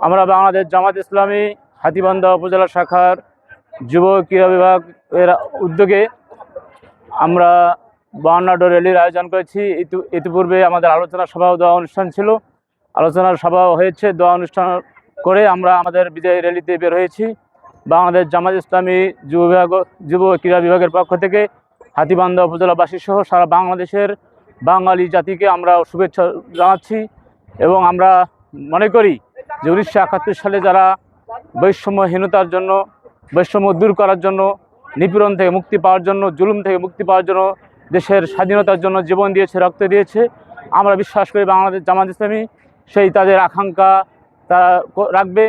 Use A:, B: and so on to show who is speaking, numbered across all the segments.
A: আমরা বাংলাদেশ জামাত ইসলামী হাতীবান্ধা উপজেলা শাখার যুব ক্রীড়া বিভাগের উদ্যোগে আমরা 52 র্যালির আয়োজন করেছি। ইতিপূর্বে আমাদের আলোচনা সভা ও দোয়া অনুষ্ঠান ছিল। আলোচনা সভা হয়েছে, দোয়া অনুষ্ঠান করে আমরা আমাদের বিজয়ী র্যালিতে বের হয়েছি। বাংলাদেশ জামাত ইসলামী যুব ক্রীড়া বিভাগের পক্ষ থেকে হাতীবান্ধা উপজেলাবাসী সহ সারা বাংলাদেশের বাঙালি জাতিকে আমরা শুভেচ্ছা জানাচ্ছি। এবং আমরা মনে করি যে 1971 সালে যারা বৈষম্যহীনতার জন্য, বৈষম্য দূর করার জন্য, নিপীড়ন থেকে মুক্তি পাওয়ার জন্য, জুলুম থেকে মুক্তি পাওয়ার জন্য, দেশের স্বাধীনতার জন্য জীবন দিয়েছে, রক্ত দিয়েছে, আমরা বিশ্বাস করি বাংলাদেশ জামাত ইসলামী সেই তাদের আকাঙ্ক্ষা তারা রাখবে।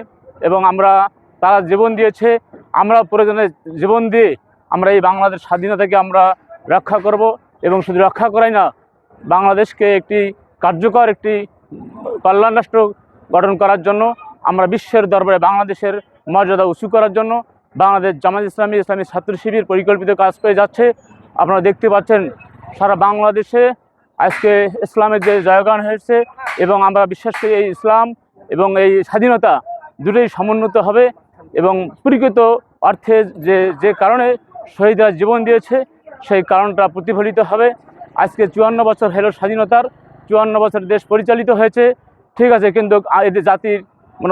A: এবং তারা জীবন দিয়েছে, আমরা প্রয়োজনে জীবন দিয়ে আমরা এই বাংলাদেশ স্বাধীনতাকে আমরা রক্ষা করব। এবং শুধু রক্ষা করাই না, বাংলাদেশকে একটি কার্যকর একটি কল্যাণ রাষ্ট্র গঠন করার জন্য, আমরা বিশ্বের দরবারে বাংলাদেশের মর্যাদা উঁচু করার জন্য বাংলাদেশ জামাত ইসলামী ইসলামী ছাত্র শিবির পরিকল্পিত কাজ করে যাচ্ছে। আপনারা দেখতে পাচ্ছেন সারা বাংলাদেশে আজকে ইসলামের যে জয়গান হয়েছে, এবং আমরা বিশ্বাস করি এই ইসলাম এবং এই স্বাধীনতা দুটোই সমুন্নত হবে। এবং প্রকৃত অর্থে যে কারণে শহীদরা জীবন দিয়েছে সেই কারণটা প্রতিফলিত হবে। আজকে 54 বছর হলো স্বাধীনতার, 54 বছর দেশ পরিচালিত হয়েছে, ঠিক আছে, কিন্তু এদের জাতির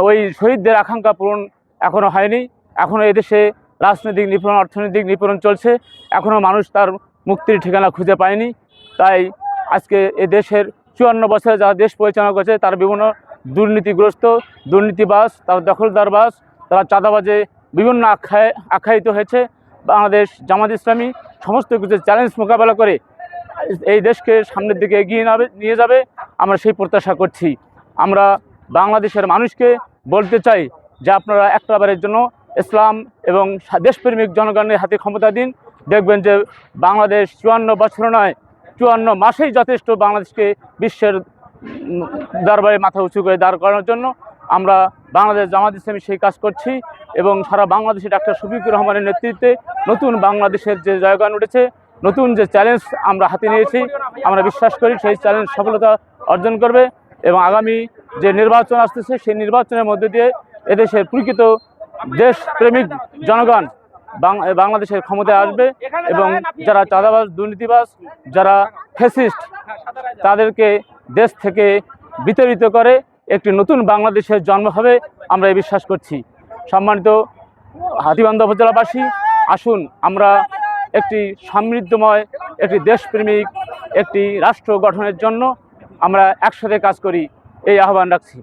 A: ওই শহীদদের আকাঙ্ক্ষা পূরণ এখনও হয়নি। এখনও এদেশে রাজনৈতিক নিপীড়ন, অর্থনৈতিক নিপীড়ন চলছে, এখনও মানুষ তার মুক্তির ঠিকানা খুঁজে পায়নি। তাই আজকে এ দেশের 54 বছরে যারা দেশ পরিচালনা করছে তারা বিভিন্ন দুর্নীতিগ্রস্ত, দুর্নীতিবাজ, তারা দখলদারবাজ, তারা চাঁদাবাজে বিভিন্ন আখ্যায়িত হয়েছে। বাংলাদেশ জামাত ইসলামী সমস্ত কিছু চ্যালেঞ্জ মোকাবেলা করে এই দেশকে সামনের দিকে এগিয়ে নিয়ে যাবে, আমরা সেই প্রত্যাশা করছি। আমরা বাংলাদেশের মানুষকে বলতে চাই যে আপনারা একটাবারের জন্য ইসলাম এবং দেশপ্রেমিক জনগণের হাতে ক্ষমতা দিন। দেখবেন যে বাংলাদেশ 54 বছর নয়, 54 মাসেই যথেষ্ট বাংলাদেশকে বিশ্বের দরবারে মাথা উঁচু করে দাঁড় করানোর জন্য। আমরা বাংলাদেশ জামাত ইসলামী সেই কাজ করছি। এবং সারা বাংলাদেশে ডাক্তার শফিকুর রহমানের নেতৃত্বে নতুন বাংলাদেশের যে জয়গান উঠেছে, নতুন যে চ্যালেঞ্জ আমরা হাতে নিয়েছি, আমরা বিশ্বাস করি সেই চ্যালেঞ্জ সফলতা অর্জন করবে। এবং আগামী যে নির্বাচন আসতেছে সেই নির্বাচনের মধ্যে দিয়ে এদেশের প্রকৃত দেশপ্রেমিক জনগণ বাংলাদেশের ক্ষমতায় আসবে। এবং যারা চাঁদাবাজ, দুর্নীতিবাজ, যারা ফ্যাসিস্ট, তাদেরকে দেশ থেকে বিতাড়িত করে একটি নতুন বাংলাদেশের জন্ম হবে, আমরা এই বিশ্বাস করছি। সম্মানিত হাতীবান্ধা উপজেলাবাসী, আসুন আমরা একটি সমৃদ্ধময়, একটি দেশপ্রেমিক, একটি রাষ্ট্র গঠনের জন্য আমরা একসাথে কাজ করি, এই আহ্বান রাখছি।